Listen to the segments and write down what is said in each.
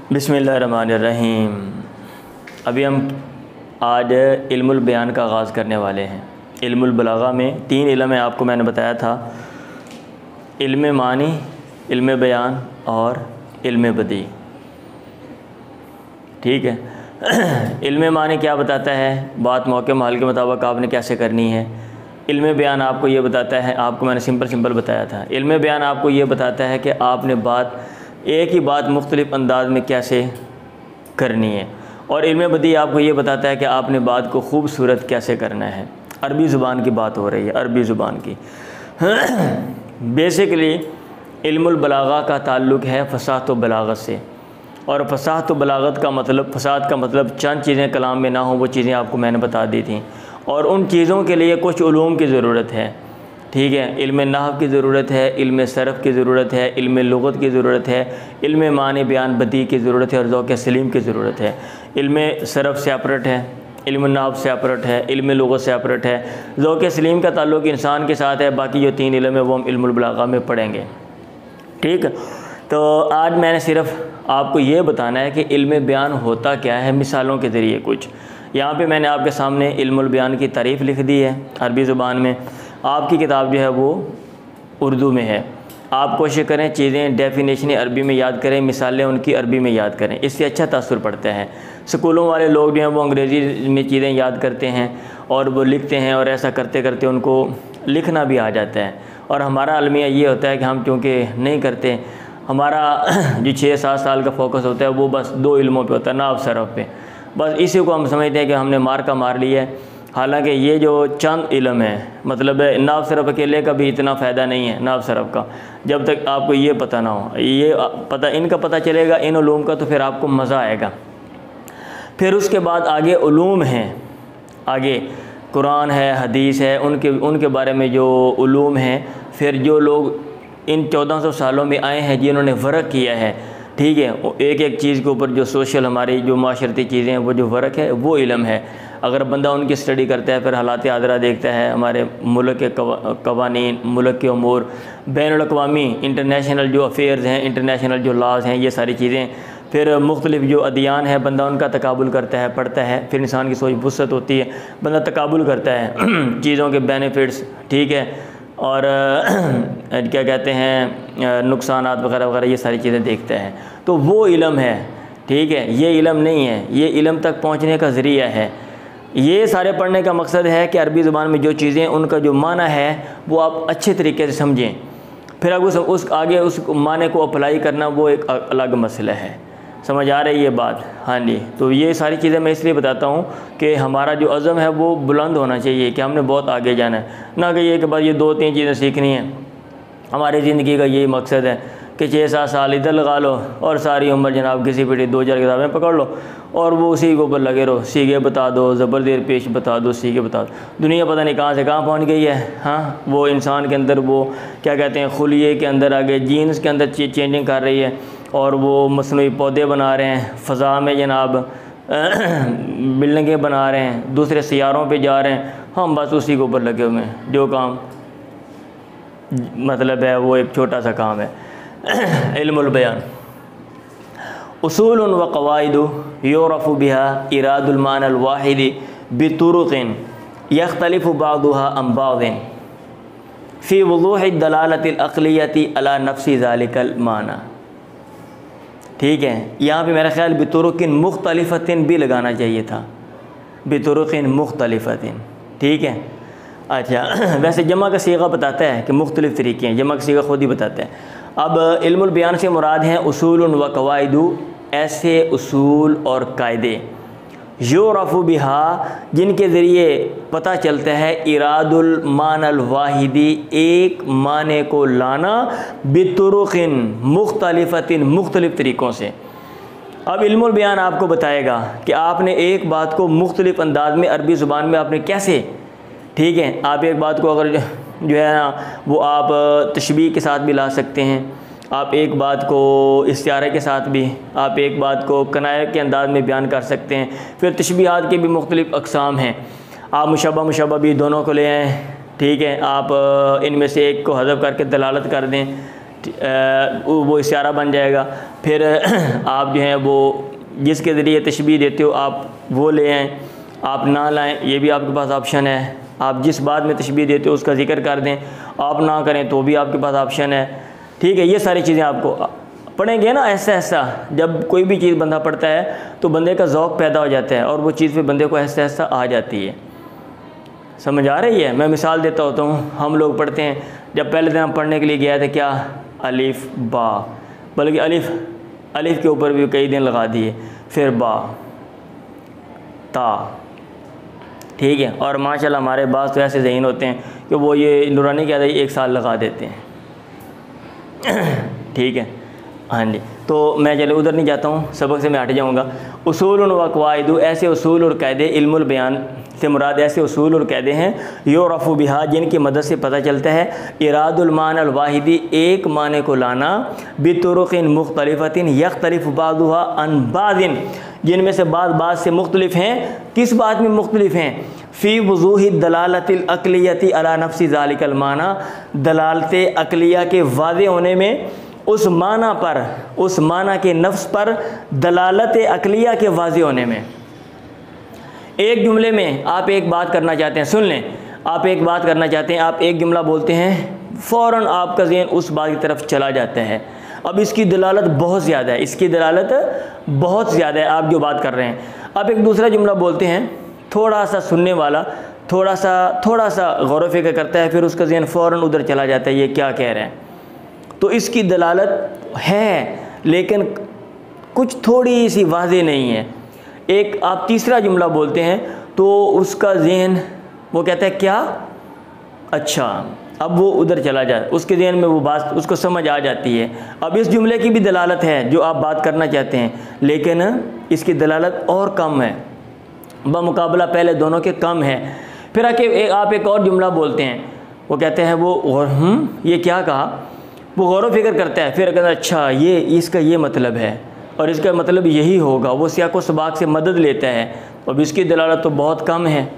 बिस्मिल्लाहिर्रहमानिर्रहीम। अभी हम आज इल्मुल बयान का आगाज़ करने वाले हैं। इल्मुल बलागा में 3 इल्म है, आपको मैंने बताया था, इल्म मानी, इल्म बयान और इल्म बदी। ठीक है। इल्म मानी क्या बताता है, बात मौके महल के मुताबिक आपने कैसे करनी है। इल्म बयान आपको ये बताता है, आपको मैंने सिंपल बताया था। इल्म बयान आपको ये बताता है कि आपने बात, एक ही बात मुख्तलिफ़ अंदाज में कैसे करनी है। और इल्म बदी आपको ये बताता है कि आपने बात को खूबसूरत कैसे करना है। अरबी ज़ुबान की बात हो रही है, अरबी ज़ुबान की। बेसिकली इल्मुल बलागा का ताल्लुक़ है फ़साहत व बलागत से। और फ़साहत व बलागत का मतलब, फ़साद का मतलब चंद चीज़ें कलाम में ना हो, वो चीज़ें आपको मैंने बता दी थी। और उन चीज़ों के लिए कुछ उलूम की ज़रूरत है। ठीक है, इल्म नहव की ज़रूरत है, इल्म सरफ़ की ज़रूरत है, इल्म लुग़त की ज़रूरत है, इल्म मानी बयान बदी की ज़रूरत है और ज़ौक़ सलीम की ज़रूरत है। इल्म सरफ़ सेपरेट है, इल्म नहव सेपरेट है, इल्म लुग़त सेपरेट है। ज़ौक़ सलीम का ताल्लुक़ इंसान के साथ है। बाकी जो 3 इल्म है वो हम इल्मुल बलागा में पढ़ेंगे। ठीक, तो आज मैंने सिर्फ़ आपको ये बताना है कि इल्म बयान होता क्या है, मिसालों के ज़रिए कुछ। यहाँ पे मैंने आपके सामने इल्मुल बयान की तारीफ़ लिख दी है अरबी ज़ुबान में। आपकी किताब जो है वो उर्दू में है। आप कोशिश करें चीज़ें डेफिनेशन अरबी में याद करें, मिसालें उनकी अरबी में याद करें, इससे अच्छा तासुर पड़ता है। स्कूलों वाले लोग जो हैं वो अंग्रेज़ी में चीज़ें याद करते हैं और वो लिखते हैं, और ऐसा करते करते उनको लिखना भी आ जाता है। और हमारा अलमिया ये होता है कि हम चूँकि नहीं करते, हमारा जो 6-7 साल का फोकस होता है वो बस 2 इल्मों पे होता है, नाव सरफ़ पे। बस इसी को हम समझते हैं कि हमने मार लिया है। हालांकि ये जो चंद इल्म है, मतलब नाव सरफ़ अकेले का भी इतना फ़ायदा नहीं है नाव सरफ़ का, जब तक आपको ये पता ना हो। ये पता, इनका पता चलेगा, इन उलूम का, तो फिर आपको मज़ा आएगा। फिर उसके बाद आगे उलूम हैं, आगे कुरान है, हदीस है, उनके बारे में जो उलूम हैं। फिर जो लोग इन 1400 सालों में आए हैं जिन्होंने फ़र्क किया है, ठीक है, एक एक चीज़ के ऊपर जो सोशल, हमारी जो माशरती चीज़ें हैं, वो जो फ़र्क है वो इल्म है। अगर बंदा उनकी स्टडी करता है, फिर हालात आदरा देखता है, हमारे मुल्क के कवानीन, मुल्क के उमूर, बैनुल अक़वामी इंटरनेशनल जो अफ़ेयर्स हैं, इंटरनेशनल जो लॉज़ हैं, ये सारी चीज़ें, फिर मुख्तलिफ़ जो अदियान है, बंदा उनका तकाबुल करता है, पढ़ता है। फिर इंसान की सोच वुसअत होती है, बंदा तकाबुल करता है चीज़ों के बेनिफिट्स, ठीक है, और क्या कहते हैं, नुकसानात वगैरह वगैरह, ये सारी चीज़ें देखते हैं। तो वो इल्म है, ठीक है, ये इल्म नहीं है, ये इल्म तक पहुंचने का ज़रिया है। ये सारे पढ़ने का मकसद है कि अरबी ज़ुबान में जो चीज़ें, उनका जो माना है वो आप अच्छे तरीके से समझें। फिर अब उस आगे उस माने को अप्लाई करना वो एक अलग मसला है। समझ आ रही है बात? हाँ जी। तो ये सारी चीज़ें मैं इसलिए बताता हूँ कि हमारा जो अज़म है वो बुलंद होना चाहिए, कि हमने बहुत आगे जाना है, ना कि ये कि बस ये 2-3 चीज़ें सीखनी हैं। हमारी ज़िंदगी का यही मकसद है कि 6-7 साल इधर लगा लो और सारी उम्र जनाब किसी पीढ़ी 2-4 किताबें पकड़ लो और वो उसी के ऊपर लगे रहो। सीखे बता दो, ज़बर देर पेश बता दो, सीखे बता दो। दुनिया पता नहीं कहाँ से कहाँ पहुँच गई है। हाँ, वो इंसान के अंदर वो क्या कहते हैं, खुलिये के अंदर आगे जीन्स के अंदर चेंजिंग कर रही है, और वो मसनूई पौधे बना रहे हैं, फ़ज़ा में जनाब बिल्डिंगें बना रहे हैं, दूसरे सियारों पे जा रहे हैं। हम बस उसी के ऊपर लगे हुए हैं। जो काम मतलब है वो एक छोटा सा काम है। इल्मुल बयान उसूल व क़वाइदु युरफ़ु बिहा इरादुल मानल वाहिद बितुरुक़िन यख्तलिफ़ु बादुहा अन बादिन फ़ी वुज़ूहि दलालतिल अक़लियति अला नफ़्सि ज़ालिकल माना। ठीक है, यहाँ पे मेरा ख़्याल बितुरुक़िन मुख़्तलिफ़तिन भी लगाना चाहिए था, बितुरुक़िन मुख़्तलिफ़तिन। ठीक है, अच्छा, वैसे जमा का सीगा बताता है कि मुख्तलिफ़ तरीके हैं, जमा का सीगा खुद ही बताता है। अब इल्मुल बयान से मुराद हैं उसूल व क़वाइदु, ऐसे उसूल और कायदे, युरफ़ु बिहा, जिनके ज़रिए पता चलता है, इरादुल मानल वाहिदी, एक माने को लाना, बितुरुक़िन मुख़्तलिफ़तिन, मुख्तलिफ़ तरीक़ों से। अब इल्मुल बयान आपको बताएगा कि आपने एक बात को मुख्तलिफ़ अंदाज में अरबी ज़ुबान में आपने कैसे, ठीक है, आप एक बात को अगर जो है ना वो आप तशबीह के साथ भी ला सकते हैं, आप एक बात को इस्तिआरे के साथ भी, आप एक बात को कनाया के अंदाज में बयान कर सकते हैं। फिर तशबीहात के भी मुख्तलिफ़ अक़साम हैं। आप मुशब्बह भी दोनों को ले आएँ, ठीक है, आप इनमें से एक को हज़फ करके दलालत कर दें, वो इशारा बन जाएगा। फिर आप जो हैं वो जिसके ज़रिए तशबीह देते हो आप वो ले आएँ, आप ना लाएं, ये भी आपके पास ऑप्शन है। आप जिस बात में तशबीह देते हो उसका जिक्र कर दें, आप ना करें तो भी आपके पास ऑप्शन है। ठीक है, ये सारी चीज़ें आपको पढ़ेंगे ना ऐसा ऐसा। जब कोई भी चीज़ बंदा पढ़ता है तो बंदे का ज़ौक़ पैदा हो जाता है और वो चीज़ पे बंदे को ऐसा ऐसा आ जाती है। समझ आ रही है? मैं मिसाल देता होता हूँ। हम लोग पढ़ते हैं, जब पहले दिन हम पढ़ने के लिए गया था क्या, अलिफ बा, बल्कि अलिफ के ऊपर भी कई दिन लगा दिए, फिर बा ता। ठीक है, और माशाल्लाह हमारे बास तो ऐसे ज़हीन होते हैं कि वो ये नूरानी क्या है 1 साल लगा देते हैं। ठीक है, हाँ जी। तो मैं चलो उधर नहीं जाता हूँ, सबक से मैं हट जाऊँगा। उसूल व क़वाइद, ऐसे उसूल और कायदे, इल्मुल बयान से मुराद ऐसे उसूल और कायदे हैं युरफ़ु बिहा, जिनकी मदद से पता चलता है इरादुल माना अल वाहिदी, एक माने को लाना, बितुरुक़िन मुख्तलिफ़तिन यख्तलिफ़ु बादुहा अन बादिन, जिनमें से बात से मुख्तलिफ हैं। किस बात में मुख्तलिफ हैं? फ़ी वज़ूहि दलालतिल अक़लियति अला नफ्सि ज़ालिकल माना, दलालत अक़लिया के वाज़े होने में, उस माना पर, उस माना के नफ्स पर दलालत अक़लिया के वाज़े होने में। एक जुमले में आप एक बात करना चाहते हैं, सुन लें, आप एक बात करना चाहते हैं, आप एक जुमला बोलते हैं, फ़ौरन आपका ज़हन उस बात की तरफ चला जाता है। अब इसकी दलालत बहुत ज़्यादा है, इसकी दलालत बहुत ज़्यादा है आप जो बात कर रहे हैं। अब एक दूसरा जुमला बोलते हैं, थोड़ा सा सुनने वाला थोड़ा सा गौर व फिक्र करता है, फिर उसका ज़हन फ़ौरन उधर चला जाता है, ये क्या कह रहे हैं। तो इसकी दलालत है लेकिन कुछ थोड़ी सी वाज़ेह नहीं है। एक आप तीसरा जुमला बोलते हैं तो उसका ज़हन वो कहता है क्या, अच्छा, अब वो उधर चला जाए, उसके ज़हन में वो बात उसको समझ आ जाती है। अब इस जुमले की भी दलालत है जो आप बात करना चाहते हैं, लेकिन इसकी दलालत और कम है, बमुकाबला पहले दोनों के कम है। फिर आके आप एक और जुमला बोलते हैं, वो कहते हैं वो ये क्या कहा, वो गौर व फिक्र करता है, फिर कहता है अच्छा ये इसका ये मतलब है और इसका मतलब यही होगा, वो सियाक़ व सबाक़ से मदद लेता है। अब इसकी दलालत तो बहुत कम है।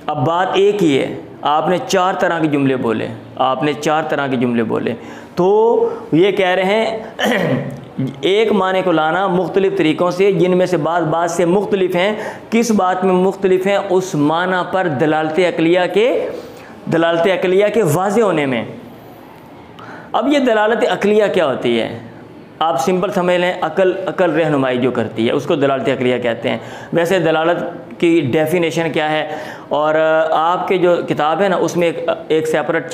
अब बात एक ही है, आपने 4 तरह के जुमले बोले, आपने 4 तरह के जुमले बोले, तो ये कह रहे हैं एक माने को लाना मुख्तलिफ़ तरीक़ों से, जिनमें से बात से मुख्तलिफ़ हैं। किस बात में मुख्तलिफ़ हैं? उस माना पर दलालत अक़लिया के वाज़े होने में। अब ये दलालत अक़लिया क्या होती है? आप सिंपल समझ लें, अकल रहनुमाई जो करती है उसको दलालत अक़लिया कहते हैं। वैसे दलालत की डेफिनेशन क्या है, और आपके जो किताब है ना उसमें एक सेपरेट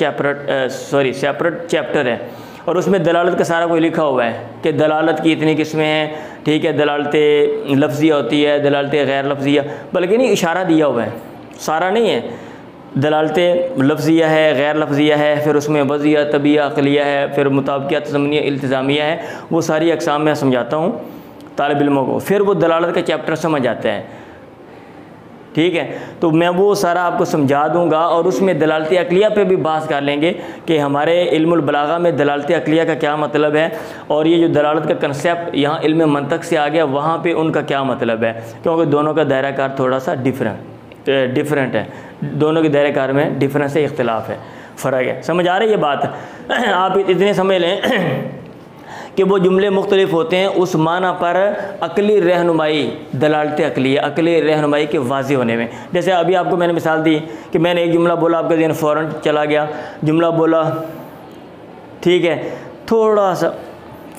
चैप्टर है और उसमें दलालत का सारा कोई लिखा हुआ है कि दलालत की इतनी किस्में हैं। ठीक है, दलालत लफ्ज़िया होती है, दलालत गैर लफ्ज़िया, बल्कि नहीं इशारा दिया हुआ है, सारा नहीं है। दलालत लफ्ज़िया है, गैर लफ्ज़िया है, फिर उसमें वज़िया, तबिया, अक़लिया है, फिर मुताबिक़त, ज़मनिया, इल्तिज़ामिया है। वो सारी अक़साम में समझाता हूँ तालिब इल्मों को, फिर वो दलालत का चैप्टर समझ आता है। ठीक है, तो मैं वो सारा आपको समझा दूँगा और उसमें दलालत अक़लिया पे भी बात कर लेंगे कि हमारे इल्मुल बलागा में दलालत अक़लिया का क्या मतलब है, और ये जो दलालत का कंसेप्ट यहाँ इल्म मंतक़ से आ गया वहाँ पे उनका क्या मतलब है, क्योंकि दोनों का दायरा कार थोड़ा सा डिफरेंट है, दोनों के दायरे कार में डिफरेंस है, इख्तिलाफ है, फ़र्क है। समझ आ रही है बात? आप इतने समझ लें कि वो जुमले मुख्तलिफ होते हैं उस माना पर अक़ली रहनुमाई, दलालत अक़लिया, अक़ली रहनुमाई के वाज़े होने में। जैसे अभी आपको मैंने मिसाल दी कि मैंने एक जुमला बोला, आपका ज़हन फ़ौरन चला गया, जुमला बोला, ठीक है, थोड़ा सा,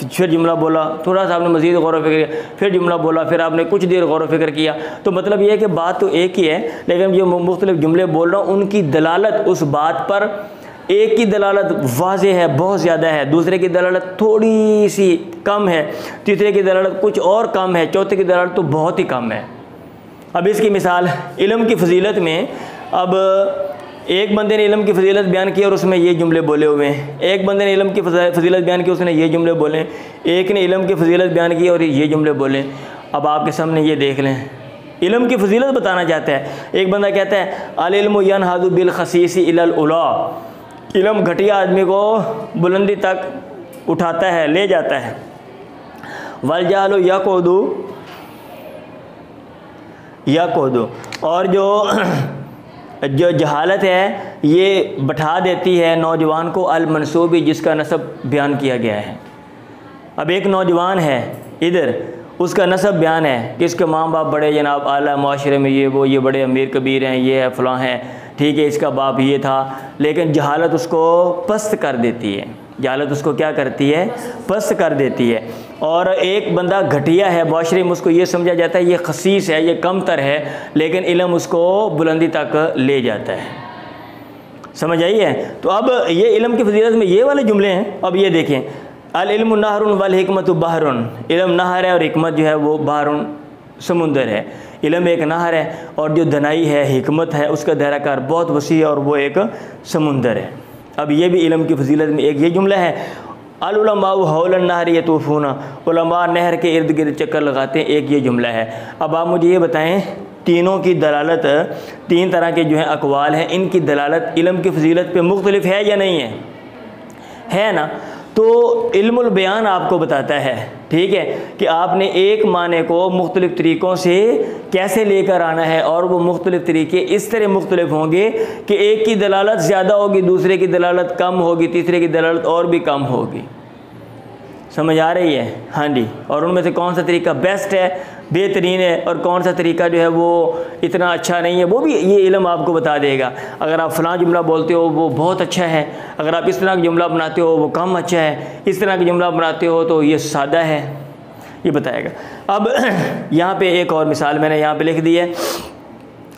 फिर जुमला बोला, थोड़ा सा आपने मज़ीद गौर व फिक्र किया, फिर जुमला बोला, फिर आपने कुछ देर गौर व फिक्र किया। तो मतलब ये है कि बात तो एक ही है, लेकिन जो मुख्तलिफ जुमले बोल रहा हूँ उनकी दलालत उस बात पर, एक की दलालत वाज़े है, बहुत ज़्यादा है, दूसरे की दलालत थोड़ी सी कम है, तीसरे की दलालत कुछ और कम है, चौथे की दलालत तो बहुत ही कम है। अब इसकी मिसाल इल्म की फजीलत में, अब एक बंदे ने इल्म की फजीलत बयान की और उसमें ये जुमले बोले हुए हैं, एक बंदे ने इल्म की फजीलत बयान की उसने ये जुमले बोले, एक ने इल्म की फजीलत बयान की और ये जुमले बोले। अब आपके सामने ये देख लें, इल्म की फजीलत बताना चाहता है, एक बंदा कहता है अल इल्मु यनहदु बिल खसीसी इलल उला, इल्म घटिया आदमी को बुलंदी तक उठाता है, ले जाता है। वल जाहलु यक़ूदु, और जो जहालत है ये बैठा देती है नौजवान को अल मनसूबी, जिसका नसब बयान किया गया है। अब एक नौजवान है इधर, उसका नसब बयान है कि इसके माँ बाप बड़े जनाब आला माशरे में ये बड़े अमीर कबीर हैं, ये है फ़लाँ हैं, ठीक है, इसका बाप ये था, लेकिन जहालत उसको पस्त कर देती है। जहालत उसको क्या करती है? पस्त कर देती है। और एक बंदा घटिया है, माशरे में उसको ये समझा जाता है ये खसीस है, ये कमतर है, लेकिन इल्म उसको बुलंदी तक ले जाता है। समझ आई है? तो अब ये इल्म की फजीलत में ये वाले जुमले हैं। अब ये देखें, अल इल्मु नहरुन वल हिकमतु बहरुन, इल्म नहर है और हिकमत जो है वो बहरुन समुंदर है। इल्म एक नहर है और जो दनाई है, हिकमत है, उसका दायराकार बहुत वसी है और वो एक समुंदर है। अब ये भी इल्म की फजीलत में एक ये जुमला है, अल उलमाउ हौलन नहर यतूफूना, उलमा नहर के इर्द गिर्द चक्कर लगाते हैं, एक ये जुमला है। अब आप मुझे ये बताएं, तीनों की दलालत, तीन तरह के जो है अकवाल हैं, इनकी दलालत इल्म की फजीलत पे मुख्तलिफ है या नहीं है? है ना? तो इल्मुल बयान आपको बताता है, ठीक है, कि आपने एक माने को मुख्तलिफ़ तरीक़ों से कैसे लेकर आना है, और वो मुख्तलिफ़ तरीक़े इस तरह मुख्तलिफ होंगे कि एक की दलालत ज़्यादा होगी, दूसरे की दलालत कम होगी, तीसरे की दलालत और भी कम होगी। समझ आ रही है? हाँ जी। और उनमें से कौन सा तरीका बेस्ट है, बेहतरीन है, और कौन सा तरीका जो है वो इतना अच्छा नहीं है, वो भी ये इल्म आपको बता देगा। अगर आप फ़लाँ जुमला बोलते हो वो बहुत अच्छा है, अगर आप इस तरह का जुमला बनाते हो वो कम अच्छा है, इस तरह का जुमला बनाते हो तो ये सादा है, ये बताएगा। अब यहाँ पे एक और मिसाल मैंने यहाँ पे लिख दी है,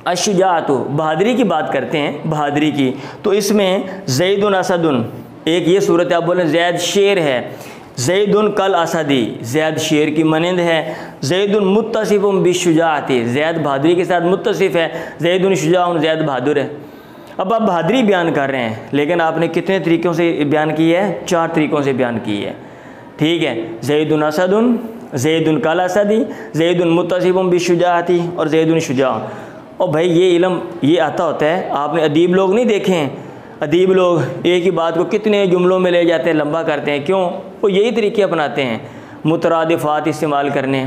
अशुजाअतु, बहादुरी की बात करते हैं, बहादुरी की, तो इसमें ज़ैदुन असदुन, एक ये सूरत आप बोलें ज़ैद शेर है, ज़ैदुन कल असदी, ज़ैद शेर की मनिंद है, ज़ैदुन मुत्तसिफ़ुन बिशुजाअती, ज़ैद बहादुरी के साथ मुत्तसिफ़ है, ज़ैदुन शुजाउन, ज़ैद बहादुर है। अब आप बहादुरी बयान कर रहे हैं, लेकिन आपने कितने तरीक़ों से बयान की है? 4 तरीक़ों से बयान की है, ठीक है। ज़ैदुन असदुन, ज़ैदुन कल असदी, ज़ैदुन मुत्तसिफ़ुन बिशुजाअती और ज़ैदुन शुजाउन। और भाई ये इल्म ये आता होता है, आपने अदीब लोग नहीं देखे हैं? अदीब लोग एक ही बात को कितने जुमलों में ले जाते हैं, लंबा करते हैं, क्यों? वो यही तरीके अपनाते हैं, मुतरादिफ़ात इस्तेमाल करने,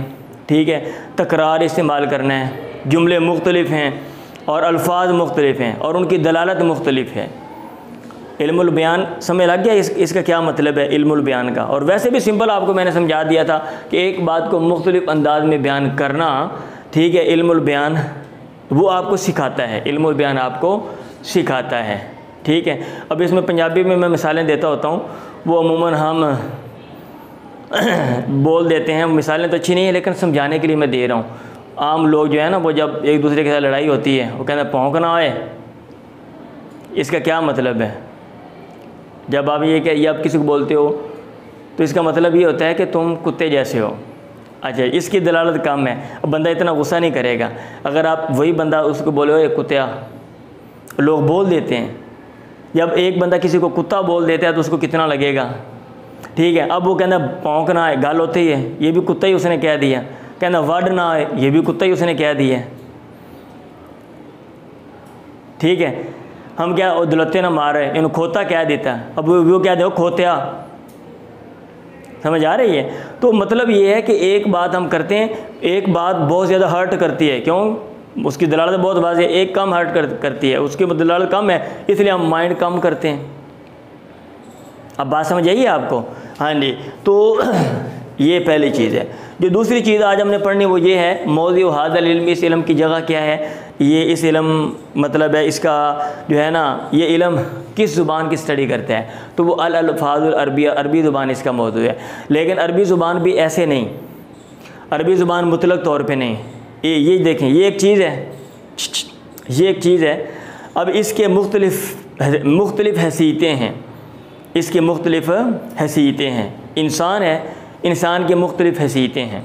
ठीक है, तकरार इस्तेमाल करना है, जुमले मुख्तलिफ़ हैं और अल्फाज मुख्तलिफ़ हैं और उनकी दलालत मुख्तलिफ़ है। इल्मुल बयान समझ लग गया इसका क्या मतलब है इल्मुल बयान का? और वैसे भी सिंपल आपको मैंने समझा दिया था कि एक बात को मुख्तलिफ़ अंदाज में बयान करना, ठीक है, इल्मुल बयान वो आपको सिखाता है, इल्मुल बयान आपको सिखाता है, ठीक है। अब इसमें पंजाबी में मैं मिसालें देता होता हूँ, वो अमूमन हम बोल देते हैं, मिसालें तो अच्छी नहीं है लेकिन समझाने के लिए मैं दे रहा हूँ। आम लोग जो है ना, वो जब एक दूसरे के साथ लड़ाई होती है वो कहते हैं भौंकना है, इसका क्या मतलब है? जब आप ये आप किसी को बोलते हो तो इसका मतलब ये होता है कि तुम कुत्ते जैसे हो। अच्छा, इसकी दलालत कम है, अब बंदा इतना गुस्सा नहीं करेगा। अगर आप वही बंदा उसको बोले हो कुत्ता, लोग बोल देते हैं, जब एक बंदा किसी को कुत्ता बोल देता है तो उसको कितना लगेगा, ठीक है। अब वो कहना भौंकना है, गाल होती है, ये भी कुत्ता ही उसने कह दिया, कहना वडना है, ये भी कुत्ता ही उसने कह दिया, ठीक है। हम क्या दुलत्ते ना मार रहे, इन्होंने खोता कह देता, अब वो क्या दे खोत्या, समझ आ रही है? तो मतलब ये है कि एक बात हम करते हैं, एक बात बहुत ज़्यादा हर्ट करती है, क्यों? उसकी दलालत बहुत वाज़ेह है, एक कम हर्ट करती है, उसकी दलालत कम है, इसलिए हम माइंड कम करते हैं। अब बात समझ आइए आपको? हाँ जी। तो ये पहली चीज़ है। जो दूसरी चीज़ आज हमने पढ़नी वो ये है, मौज़ू हाज़ल इल्म, इस इल्म की जगह क्या है? ये इस इल्म मतलब है इसका जो है ना, ये इल्म किस ज़ुबान की स्टडी करता है? तो वो अल-अल्फ़ाज़ुल अरबिया, अरबी ज़ुबान इसका मौज़ू है। लेकिन अरबी ज़ुबान भी ऐसे नहीं, अरबी ज़ुबान मुतलक तौर पे नहीं। ये देखें, ये एक चीज़ है, ये एक चीज़ है। अब इसके मुख्तलिफ़ हैसियतें हैं, इसके मुख्तलिफ़ हैसियतें हैं। इंसान है, इंसान की मुख्तलिफ़ हैसियतें हैं,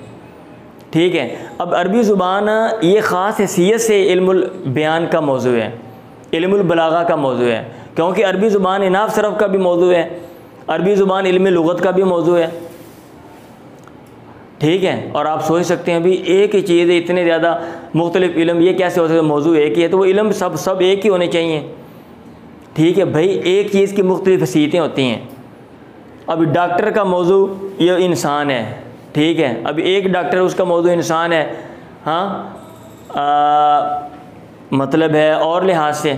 ठीक है। अब अरबी ज़ुबान ये ख़ास हैसियत से इल्मुल बयान का मौज़ू है, इल्मुल बलागा का मौज़ू है, क्योंकि अरबी ज़ुबान इनाफ़ सरफ़ का भी मौज़ू है, अरबी ज़ुबान इल्म लुग़त का भी मौज़ू है, ठीक है। और आप सोच सकते हैं अभी एक ही चीज़ है, इतने ज़्यादा मुख्तलिफ़ इल्म, ये कैसे हो सकता है? मौज़ू एक ही है तो वो इल्म सब एक ही होने चाहिए, ठीक है भाई। एक चीज़ की मुख्तलिफ़ हैसियतें होती हैं। अब डॉक्टर का मौज़ू ये इंसान है, ठीक है। अब एक डॉक्टर उसका मौज़ू इंसान है, हाँ, मतलब है और लिहाज से,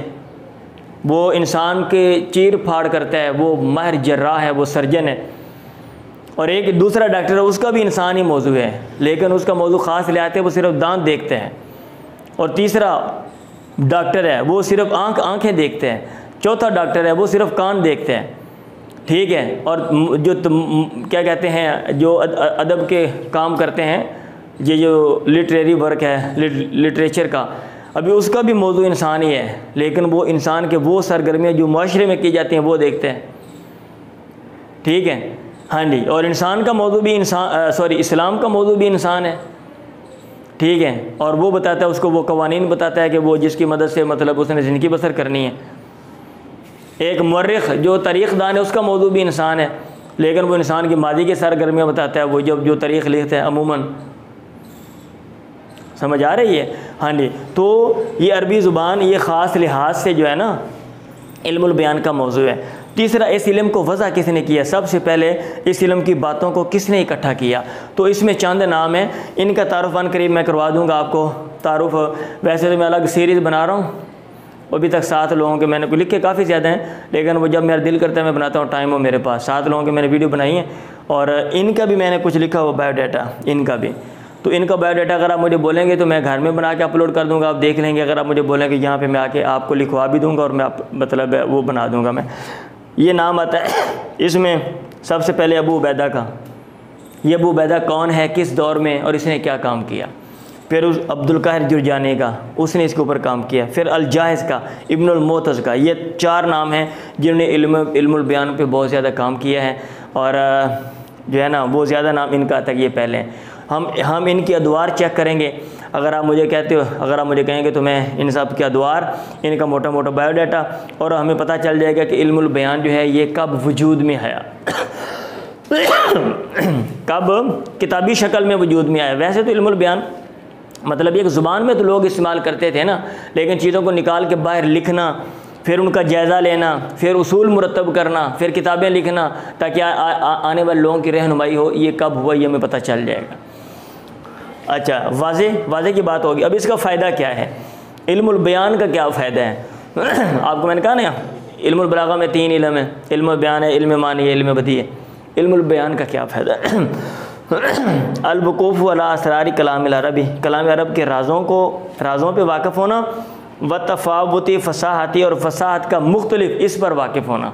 वो इंसान के चीर फाड़ करता है, वो माहिर जर्राह है, वो सर्जन है। और एक दूसरा डॉक्टर है, उसका भी इंसान ही मौजू है, लेकिन उसका मौजू ख़ास ले आते हैं, वो सिर्फ दांत देखते हैं। और तीसरा डॉक्टर है, वो सिर्फ आँखें देखते हैं। चौथा डॉक्टर है, वो सिर्फ कान देखते हैं, ठीक है। और जो क्या कहते हैं, जो अदब के काम करते हैं, ये जो लिटरेरी वर्क है, लिटरेचर का, अभी उसका भी मौजू इंसान ही है, लेकिन वो इंसान के वो सरगर्मियाँ जो माशरे में की जाती हैं वो देखते हैं, ठीक है। हाँ जी, और इंसान का मौजू भी इस्लाम का मौजू भी इंसान है, ठीक है। और वो बताता है, उसको वो कवानीन बताता है कि वो जिसकी मदद से मतलब उसने ज़िंदगी बसर करनी है। एक मुर्रिख जो तारीख़दान है, उसका मौजू भी इंसान है, लेकिन वो इंसान की मादी की सरगर्मियाँ बताता है, वो जो तारीख़ लिखते हैं अमूमन। समझ आ रही है? हाँ जी। तो ये अरबी ज़ुबान ये ख़ास लिहाज से जो है ना इल्मुल बयान का मौजू है। तीसरा, इस इल्म को वज़ा किसने किया? सबसे पहले इस इल्म की बातों को किसने इकट्ठा किया? तो इसमें चंद नाम हैं, इनका तारुफ़ अन करीब मैं करवा दूँगा आपको। तारुफ़ वैसे तो मैं अलग सीरीज़ बना रहा हूँ, अभी तक 7 लोगों के मैंने लिखे काफ़ी ज़्यादा हैं, लेकिन वो जब मेरा दिल करता है मैं बनाता हूँ, टाइम हो मेरे पास। 7 लोगों के मैंने वीडियो बनाई है, और इनका भी मैंने कुछ लिखा हुआ बायोडाटा, इनका भी। तो इनका बायोडाटा अगर आप मुझे बोलेंगे तो मैं घर में बना के अपलोड कर दूंगा, आप देख लेंगे। अगर आप मुझे बोलेंगे यहाँ पे मैं आके आपको लिखवा भी दूंगा, और मैं मतलब वो बना दूंगा मैं। ये नाम आता है इसमें सबसे पहले अबू उबैदा का। ये अबू उबैदा कौन है, किस दौर में, और इसने क्या काम किया। फिर उस अब्दुल काहिर जुरजानी का, उसने इसके ऊपर काम किया। फिर अल जाहिज़ का, इब्नुल मोतज़ का। ये 4 नाम हैं जिन्होंने इल्मुल बयान पे बहुत ज़्यादा काम किया है, और जो है ना वो ज़्यादा नाम इनका तक ये पहले हैं। हम इनकी अदवार चेक करेंगे। अगर आप मुझे कहते हो, अगर आप मुझे कहेंगे तो मैं इन सब के अदवार, इनका मोटा मोटा बायोडाटा, और हमें पता चल जाएगा कि इल्मुल बयान जो है ये कब वजूद में आया कब किताबी शक्ल में वजूद में आया। वैसे तो इल्मुल बयान मतलब एक ज़ुबान में तो लोग इस्तेमाल करते थे ना, लेकिन चीज़ों को निकाल के बाहर लिखना, फिर उनका जायज़ा लेना, फिर उसूल मुरतब करना, फिर किताबें लिखना, ताकि आने वाले लोगों की रहनुमाई हो। ये कब हुआ ये हमें पता चल जाएगा। अच्छा, वाज़े की बात होगी। अब इसका फ़ायदा क्या है, इल्मुल बयान का क्या फ़ायदा है। आपको मैंने कहा ना, इल्मुल बलागा में 3 इल्म है, इल्मुल बयान है, इल्म मानी है, इल्म बदी है। इल्मुल बयान का क्या फ़ायदा है। अल-वक़ूफ़ अला असरार कलामिल अरबी, कलाम अरब के राज़ों पे वाक़िफ़ होना, व तफ़ावुती फ़साहती, और फ़साहत का मुख्तलिफ इस पर वाक़िफ़ होना।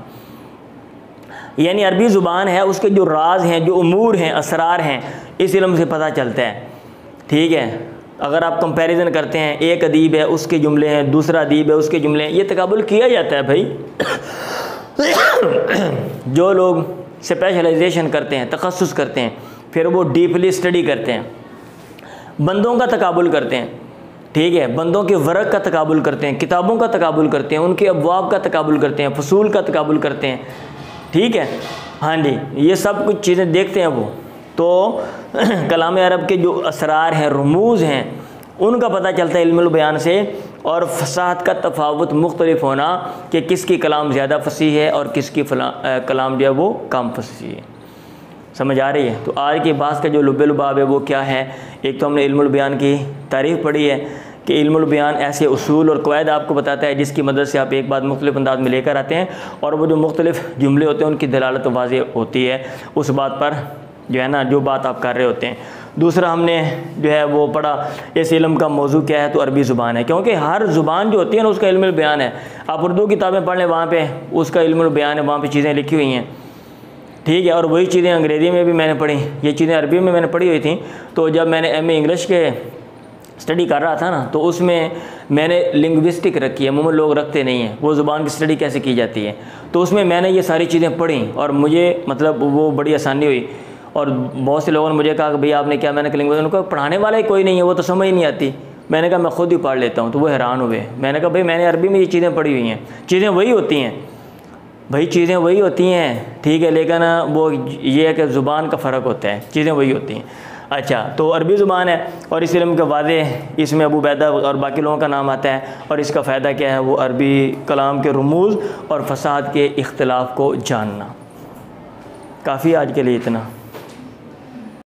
यानी अरबी ज़ुबान है, उसके जो राज हैं, जो उमूर हैं, असरार हैं, इस इल्म से पता चलता है, ठीक है। अगर आप कंपैरिजन करते हैं, एक अदीब है उसके जुमले हैं, दूसरा अदीब है उसके जुमले हैं, ये तकाबुल किया जाता है भाई। जो लोग स्पेशलाइजेशन करते हैं, तखस्सुस करते हैं, फिर वो डीपली स्टडी करते हैं, बंदों का तकाबुल करते हैं, ठीक है, बंदों के वर्क का तकाबुल करते हैं, किताबों का तकाबुल करते हैं, उनके अबवाब का तकाबुल करते हैं, फसूल का तकाबुल करते हैं, ठीक है। हाँ जी, ये सब कुछ चीज़ें देखते हैं वो। तो कलाम अरब के जो असरार हैं, रुमूज़ हैं, उनका पता चलता है इल्मुल बयान से। और फसाहत का तफावत मुख्तलिफ होना कि किसकी कलाम ज़्यादा फसीह है और किसकी कलाम जो है वो कम फसीह है। समझ आ रही है? तो आज के बात का जो लुब्बे लुबाब है वो क्या है। एक तो हमने इल्मुल बयान की तारीफ़ पढ़ी है कि इल्मुल बयान ऐसे उसूल और क़वायद आपको बताता है जिसकी मदद से आप एक बात मुख्तलिफ अंदाज में लेकर आते हैं, और वो जो मुख्तलिफ जुमले होते हैं उनकी दलालत वाज़ेह होती है उस बात पर जो है ना, जो बात आप कर रहे होते हैं। दूसरा हमने जो है वो पढ़ा इस इल्म का मौजू क्या है, तो अरबी ज़ुबान है, क्योंकि हर ज़ुबान जो होती है ना उसका इल्मुल बयान है। आप उर्दू किताबें पढ़ लें, वहाँ पे उसका इल्मुल बयान है, वहाँ पे चीज़ें लिखी हुई हैं, ठीक है। और वही चीज़ें अंग्रेज़ी में भी मैंने पढ़ी, ये चीज़ें अरबी में मैंने पढ़ी हुई थी। तो जब मैंने एमए इंग्लिश के स्टडी कर रहा था ना, तो उसमें मैंने लिंग्विस्टिक रखी है, अमूमन लोग रखते नहीं हैं, वो ज़ुबान की स्टडी कैसे की जाती है। तो उसमें मैंने ये सारी चीज़ें पढ़ी और मुझे मतलब वो बड़ी आसानी हुई। और बहुत से लोगों ने मुझे कहा कि भैया आपने क्या, मैंने कहा लिंग्विस्टिक, उनको पढ़ाने वाला ही कोई नहीं है, वो तो समझ ही नहीं आती। मैंने कहा मैं खुद ही पढ़ लेता हूँ, तो वो हैरान हुए। मैंने कहा भाई मैंने अरबी में ये चीज़ें पढ़ी हुई हैं, चीज़ें वही होती हैं भाई, चीज़ें वही होती हैं, ठीक है, लेकिन वो ये है कि ज़ुबान का फ़र्क होता है, चीज़ें वही होती हैं। अच्छा, तो अरबी ज़ुबान है और इस इल्म के वाज़े इसमें अबू उबैदा और बाकी लोगों का नाम आता है। और इसका फ़ायदा क्या है, वो अरबी कलाम के रुमूज़ और फ़साद के इख्तिलाफ़ को जानना। काफ़ी आज के लिए इतना।